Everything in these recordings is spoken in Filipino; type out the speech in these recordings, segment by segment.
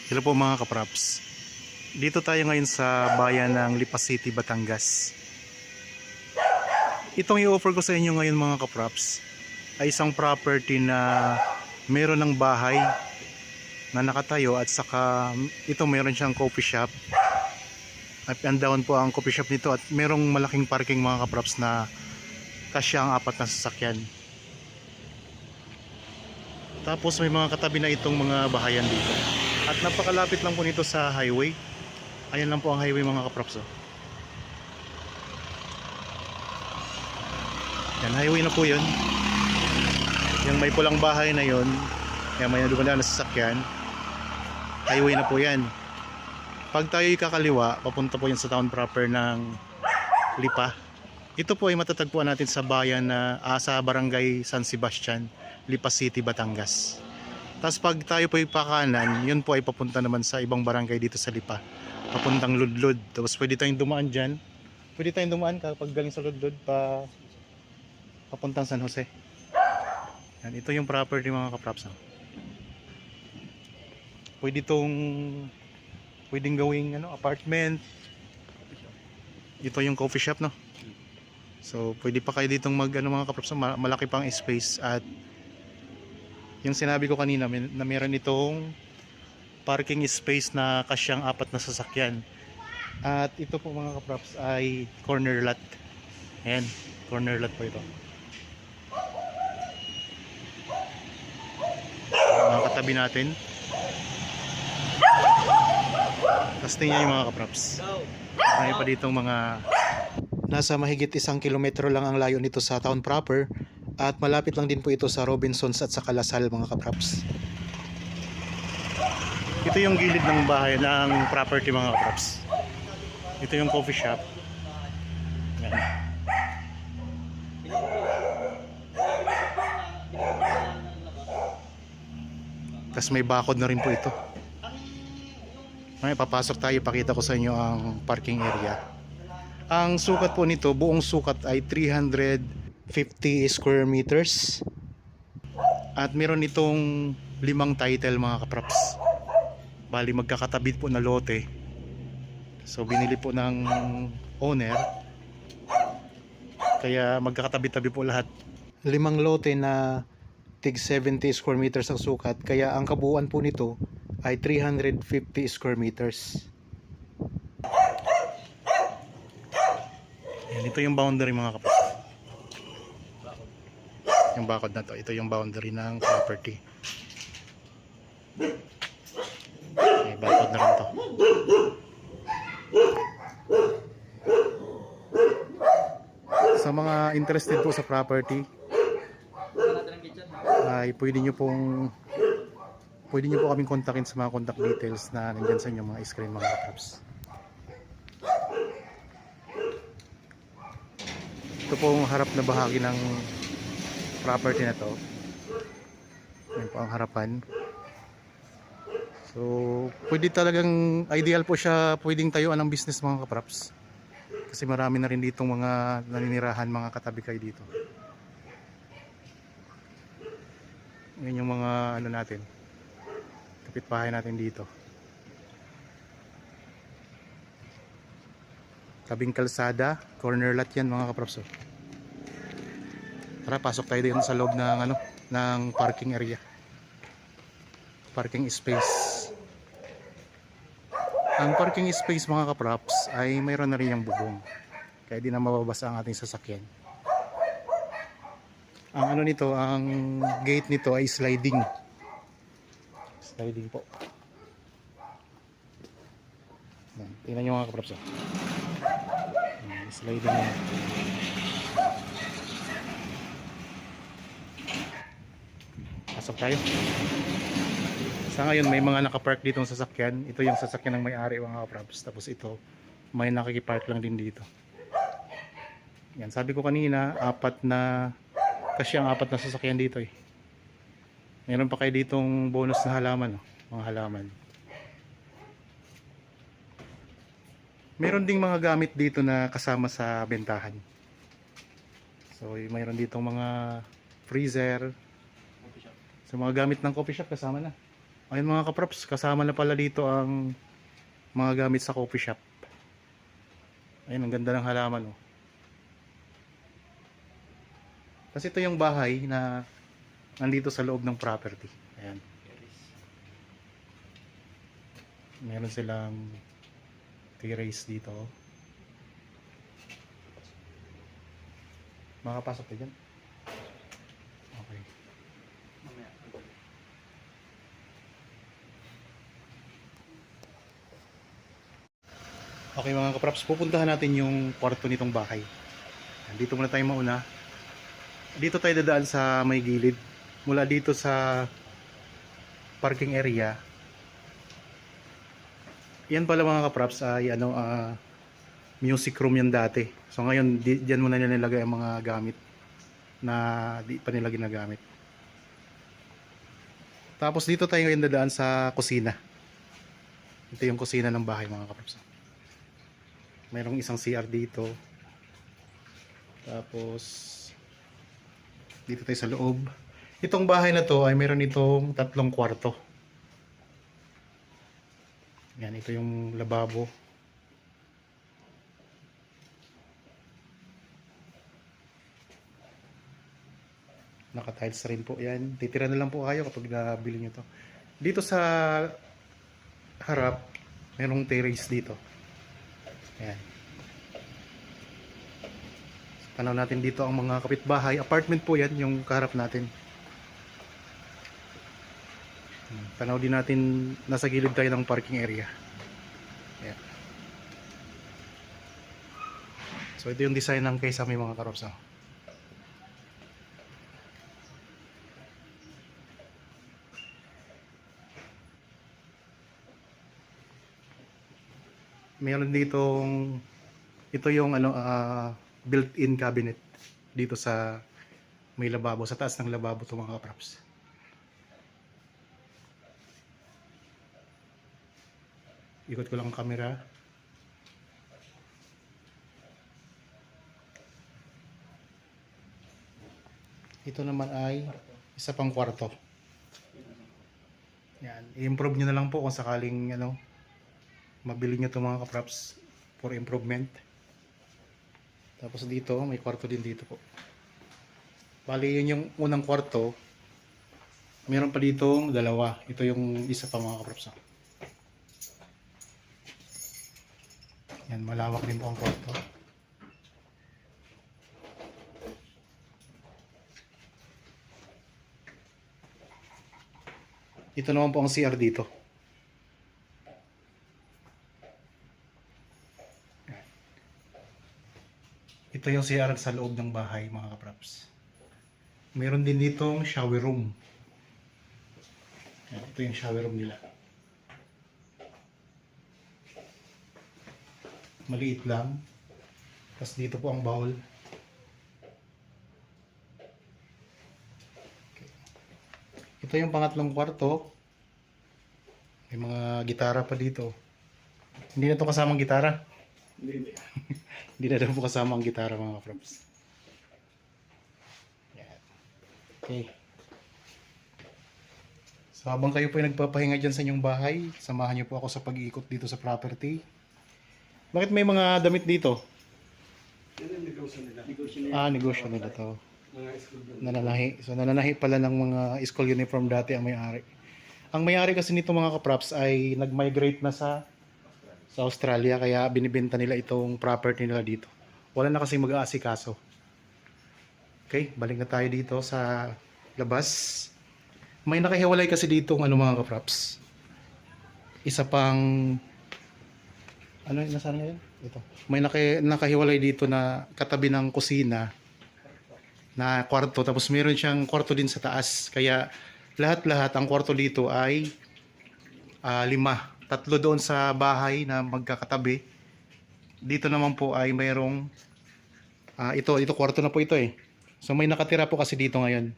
Hello po mga kapraps. Dito tayo ngayon sa bayan ng Lipa City, Batangas. Itong i-offer ko sa inyo ngayon mga kapraps ay isang property na meron ng bahay na nakatayo at saka ito meron siyang coffee shop. Up and down po ang coffee shop nito at merong malaking parking mga kapraps na kasya ang 4 na sasakyan. Tapos may mga katabi na itong mga bahayan dito. At napakalapit lang po nito sa highway. Ayan lang po ang highway mga kaprops. Yan, highway na po yun. Yung may pulang bahay na yun, yan may dumadaan na sasakyan, highway na po yan. Pag tayo'y kakaliwa, papunta po yan sa town proper ng Lipa. Ito po ay matatagpuan natin sa bayan na sa barangay San Sebastian, Lipa City, Batangas. Tapos pag tayo po ipakanan, yun po ay papunta naman sa ibang barangay dito sa Lipa, papuntang Ludlod. Tapos pwede tayong dumaan dyan. Pwede tayong dumaan kapag galing sa Ludlod papuntang San Jose. Yan, ito yung property mga kapraps. Pwedeng gawing apartment. Ito yung coffee shop, no? So pwede pa kayo ditong mga kapraps, malaki pang space. At yung sinabi ko kanina na meron itong parking space na kasyang 4 na sasakyan. At ito po mga kaprops ay corner lot. Ayan, corner lot po ito. Mga katabi natin. Tapos tingnan yung mga kaprops. Marami pa ditong mga nasa mahigit 1 kilometro lang ang layo nito sa town proper. At malapit lang din po ito sa Robinsons at sa Lasal mga kapraps. Ito yung gilid ng bahay ng property mga kapraps. Ito yung coffee shop. Yan. Tapos may bakod na rin po ito. May papasok tayo, pakita ko sa inyo ang parking area. Ang sukat po nito, buong sukat ay 350 square meters. At meron itong 5 title mga kapraps. Bali magkakatabi po na lote. So binili po ng owner. Kaya magkakatabi-tabi po lahat. 5 lote na tig 70 square meters ang sukat. Kaya ang kabuuan po nito ay 350 square meters. Yan, ito yung boundary mga kapraps. Yung bakod na to, ito yung boundary ng property. May bakod na rin to. Sa mga interested po sa property ay pwede nyo po kaming kontakin sa mga contact details na nandyan sa inyo mga screen mga katraps. Ito po ang harap na bahagi ng property na to. Yan po ang harapan. So pwede talagang ideal po siya, pwedeng tayuan ng business mga kapraps. Kasi marami na rin ditong mga naninirahan mga katabi kayo dito. Yan yung mga natin, kapitbahay natin dito. Tabing kalsada, corner lot yan mga kapraps. Tara, pasok tayo dito sa loob ng parking area. Parking space. Ang parking space mga kapraps ay mayroon na rin yung bubong. Kaya di na mababasa ang ating sasakyan. Ang nito, ang gate nito ay sliding. Sliding po. Yan, tingnan nyo mga kapraps. Sliding yan. Pasok tayo. Sa ngayon may mga nakapark dito ng sasakyan. Ito yung sasakyan ng may-ari mga kapraps. Tapos ito may nakikipark lang din dito. Yan, sabi ko kanina kasi ang 4 na sasakyan dito eh. Meron pa kayo ditong bonus na halaman, mga halaman. Meron ding mga gamit dito na kasama sa bentahan. So mayroon ditong mga freezer. So mga gamit ng coffee shop kasama na. Ayun mga kaprops, kasama na pala dito ang mga gamit sa coffee shop. Ayun, ang ganda ng halaman oh. Kasi ito yung bahay na nandito sa loob ng property. Ayan. Meron silang terrace dito. Makapasok ka dyan? Okay. Okay mga kaprops, pupuntahan natin yung kwarto nitong bahay. Dito muna tayo mauna. Dito tayo dadaan sa may gilid. Mula dito sa parking area. Yan pala mga kaprops ay music room yan dati. So ngayon diyan muna nila nilagay ang mga gamit na di pa nila ginagamit. Tapos dito tayo ngayon dadaan sa kusina. Ito yung kusina ng bahay mga kaprops. Mayroong isang CR dito. Tapos dito tayo sa loob. Itong bahay na to ay meron itong 3 kwarto. Yan, ito yung lababo. Naka-tiles rin po yan. Titira na lang po kayo kapag nabili nyo to. Dito sa harap, merong terrace dito. Ayan. Tanaw natin dito ang mga kapitbahay. Apartment po yan, yung kaharap natin. Tanaw din natin, nasa gilid tayo ng parking area. Ayan. So ito yung design ng Kesame mga karops. Meron ditong, ito yung built-in cabinet dito sa may lababo, sa taas ng lababo to mga kaprops. Ikot ko lang ang camera. Ito naman ay isa pang kwarto. Yan, i-improve nyo na lang po kung sakaling mabili nyo ito mga kaprops for improvement. Tapos dito, may kwarto din dito po. Bali, yun yung unang kwarto. Meron pa ditong dalawa. Ito yung isa pa mga kaprops. Yan, malawak din po ang kwarto. Ito naman po ang CR dito. Ito yung CR sa loob ng bahay mga kaprops. Meron din ditong shower room. Yan, ito yung shower room nila. Maliit lang. Tapos dito po ang bowl. Okay. Ito yung pangatlong kwarto. May mga gitara pa dito. Hindi na ito kasamang gitara. Hindi. Hindi na daw po kasama ang gitara mga kaprops. Yan. Okay. So habang kayo po ay nagpapahinga dyan sa inyong bahay, samahan niyo po ako sa pag-iikot dito sa property. Bakit may mga damit dito? Negosyo nila to. Nananahi. So nananahi pala ng mga school uniform dati ang may-ari. Ang may-ari kasi nito mga kaprops ay nag-migrate na sa Australia, kaya binibenta nila itong property nila dito. Wala na kasi mag-aasikaso. Okay, balik na tayo dito sa labas. May nakahiwalay kasi dito mga kaprops. Isa pang nasaan ngayon? Ito. May nakahiwalay dito na katabi ng kusina na kwarto, tapos meron siyang kwarto din sa taas. Kaya lahat-lahat ang kwarto dito ay 5. 3 doon sa bahay na magkakatabi. Dito naman po ay mayroong ito kwarto na po ito eh. So may nakatira po kasi dito ngayon.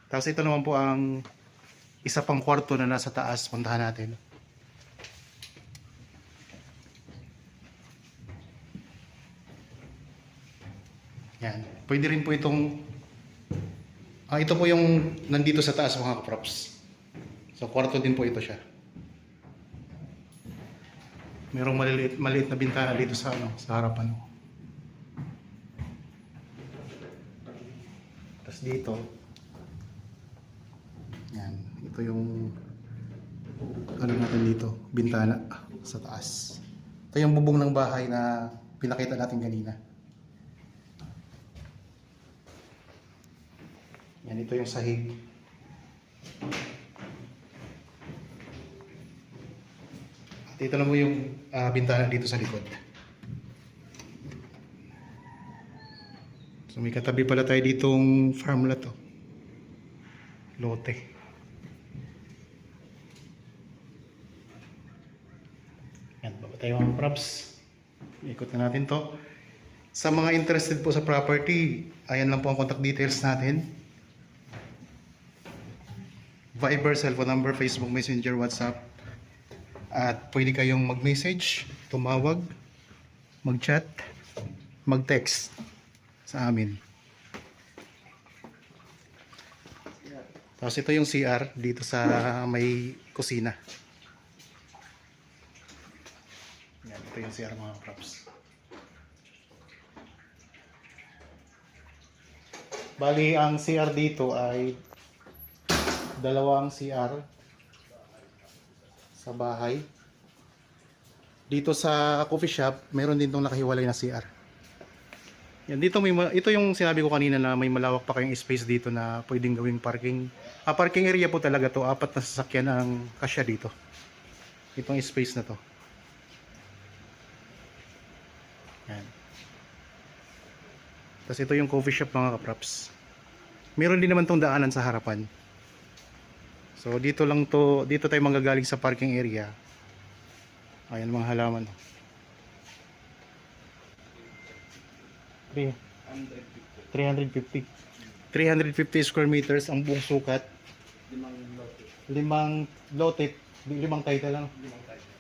Tapos ito naman po ang isa pang kwarto na nasa taas. Puntahan natin. Yan. Pwede rin po itong Ito po yung nandito sa taas mga kaprops. So kwarto din po ito siya. Merong maliit na bintana dito sa sa harapan. Tapos dito, yan, ito yung natin dito, bintana sa taas. Ito yung bubong ng bahay na pinakita natin kanina. Yan, ito yung sahig. At ito lang mo yung bintana dito sa likod. So may katabi pala tayo ditong farm lot, lote. Yan, baba tayo mga props. Ikot na natin to. Sa mga interested po sa property, ayan lang po ang contact details natin. Viber, cellphone number, Facebook Messenger, WhatsApp. At pwede kayong mag-message, tumawag, mag-chat, mag-text sa amin. Tapos ito yung CR dito sa may kusina. Yan, ito yung CR mga props. Bali, ang CR dito ay dalawang CR sa bahay. Dito sa coffee shop, meron din itong nakahiwalay na CR. Yan, dito ito yung sinabi ko kanina na may malawak pa kayong space dito na pwedeng gawing parking. Parking area po talaga to. 4 na sasakyan ang kasya dito. Itong space na to. Yan. Tapos ito yung coffee shop mga kaprops. Meron din naman tong daanan sa harapan. So dito tayo manggagaling sa parking area. Ayan mga halaman. 350 square meters ang buong sukat. 5 lote, 5 title lang.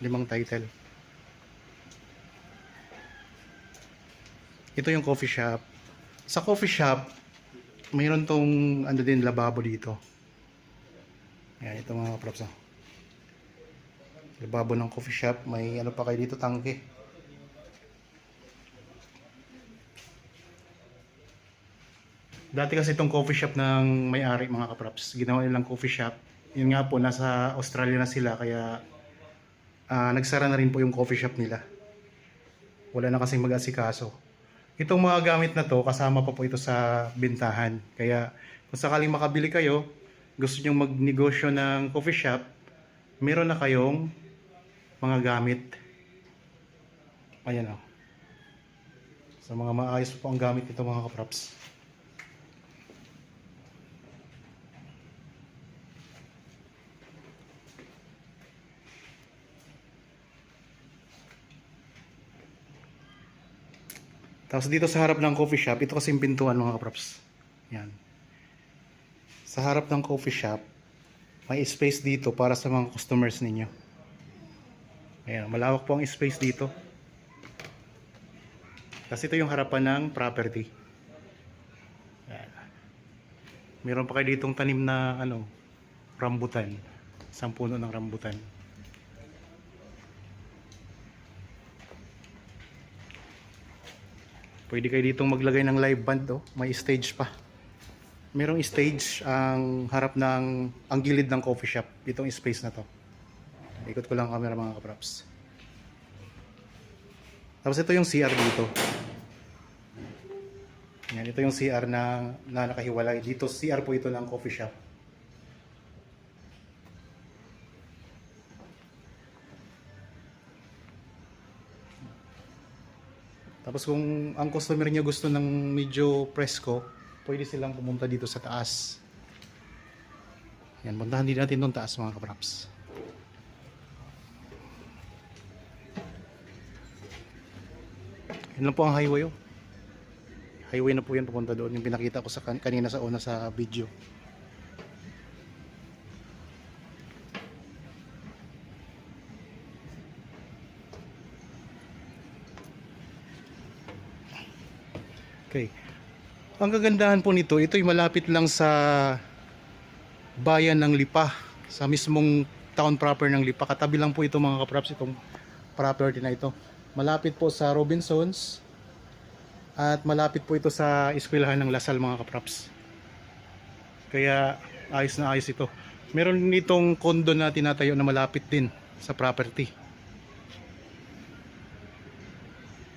5 title. Ito yung coffee shop. Sa coffee shop, mayroon tong din lababo dito. Ayan, ito mga props. Lababo ng coffee shop. May pa kayo dito, tangke. Dati kasi itong coffee shop ng may-ari mga kaprops. Ginawa nilang coffee shop. Yun nga po, nasa Australia na sila. Kaya nagsara na rin po yung coffee shop nila. Wala na kasing mag-asikaso. Itong mga gamit na to, kasama pa po ito sa bintahan. Kaya kung sakaling makabili kayo, gusto nyo magnegosyo ng coffee shop, meron na kayong mga gamit. Ayan o. So mga maayos po ang gamit nito mga kaprops. Tapos dito sa harap ng coffee shop, ito kasi yung pintuan mga kaprops. Yan. Sa harap ng coffee shop, may space dito para sa mga customers ninyo. Ayan, malawak po ang space dito. Kasi ito yung harapan ng property. Ayan. Meron pa kayo ditong tanim na rambutan. Isang puno ng rambutan. Pwede kayo ditong maglagay ng live band, may stage pa. Merong stage ang ang gilid ng coffee shop, itong space na to. Ikot ko lang ang camera mga kaprops. Tapos ito yung CR dito. Yan, ito yung CR na nakahiwalay. Dito CR po ito ng coffee shop. Tapos kung ang customer niyo gusto ng medyo presko, pwede silang pumunta dito sa taas. Yan, puntahan din natin doon taas mga kaprops. Yan lang po ang highway. Highway na po yan papunta doon. Yung pinakita ko sa kanina sa una sa video. Okay. Ang kagandahan po nito, ito'y malapit lang sa bayan ng Lipa, sa mismong town proper ng Lipa. Katabi lang po ito mga kapraps, itong property na ito. Malapit po sa Robinsons at malapit po ito sa eskwelahan ng Lasal mga kapraps. Kaya ayos na ayos ito. Meron nitong condo na tinatayo na malapit din sa property.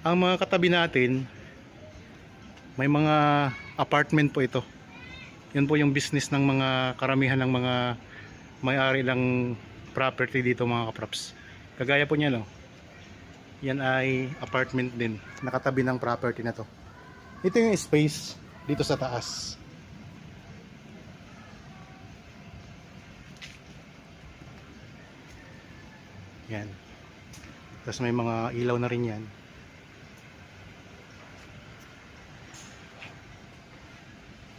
Ang mga katabi natin, may mga apartment po ito. Yun po yung business ng mga karamihan ng mga may-ari ng property dito mga kapraps. Kagaya po niya, no? Yan ay apartment din, nakatabi ng property na to. Ito yung space dito sa taas. Yan. Tapos may mga ilaw na rin yan.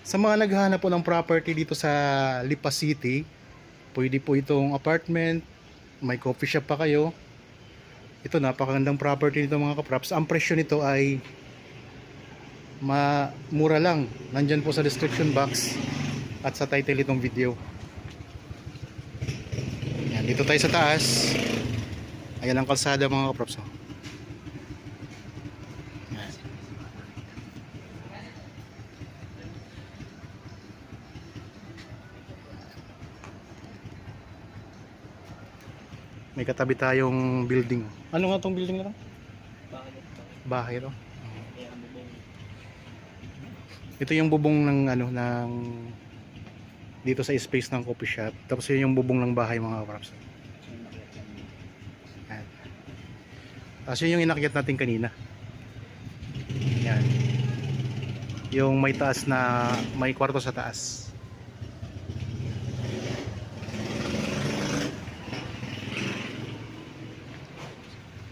Sa mga naghahanap po ng property dito sa Lipa City, pwede po itong apartment, may coffee shop pa kayo. Ito, napakagandang property nito mga kapraps. Ang presyo nito ay mura lang. Nandyan po sa description box at sa title itong video. Yan, dito tayo sa taas. Ayan ang kalsada mga kapraps. May katabi tayong building. Ano nga tong building na to? Bahay to. Ito yung bubong ng ano ng dito sa space ng coffee shop. Tapos yun yung bubong ng bahay mga kapraps. Yan. Tapos yun yung inakyat natin kanina. Yan. Yung may taas na may kwarto sa taas.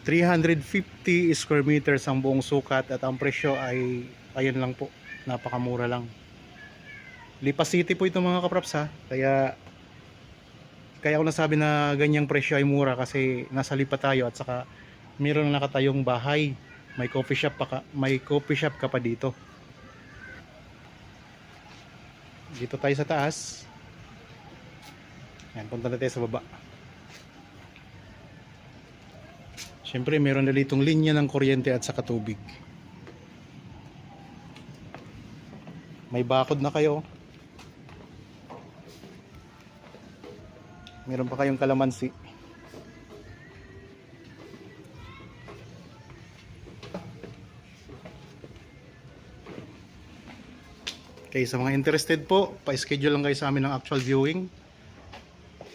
$350 square meters ang buong sukat at ang presyo ay ayun lang po, napakamura lang. Lipa City po ito mga kapraps ha, kaya ako nasabi na ganyang presyo ay mura kasi nasa Lipa tayo at saka mayroong nakatayong bahay, may coffee shop ka pa dito. Dito tayo sa taas. Yan, punta na tayo sa baba. Siyempre meron na ditong linya ng kuryente at saka tubig. May bakod na kayo. Meron pa kayong kalamansi. Okay, sa mga interested po, pa-schedule lang kayo sa amin ng actual viewing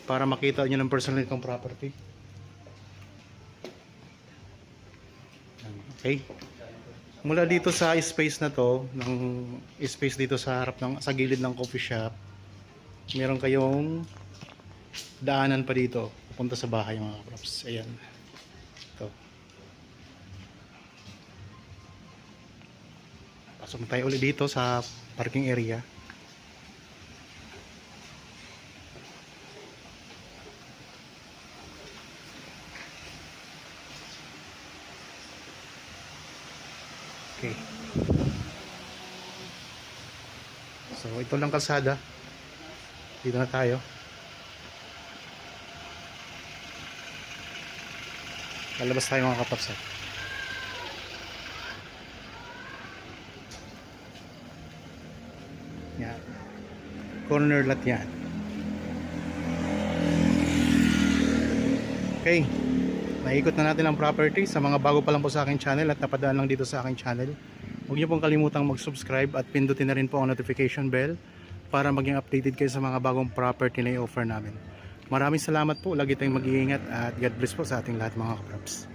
para makita nyo ng personal itong property. Okay. Mula dito sa space na to, ng space dito sa harap ng sa gilid ng coffee shop, meron kayong daanan pa dito papunta sa bahay mga kapraps. Ayan. Ito. Pasok tayo ulit dito sa parking area. Okay. So ito lang kalsada. Dito na tayo. Lalabas tayo mga kapaps. Yan. Corner lot yan. Okay. Naikot na natin ang property. Sa mga bago pa lang po sa aking channel at napadaan lang dito sa aking channel, huwag niyo pong kalimutang mag-subscribe at pindutin na rin po ang notification bell para maging updated kayo sa mga bagong property na i-offer namin. Maraming salamat po. Lagi tayong mag-iingat at God bless po sa ating lahat mga kapraps.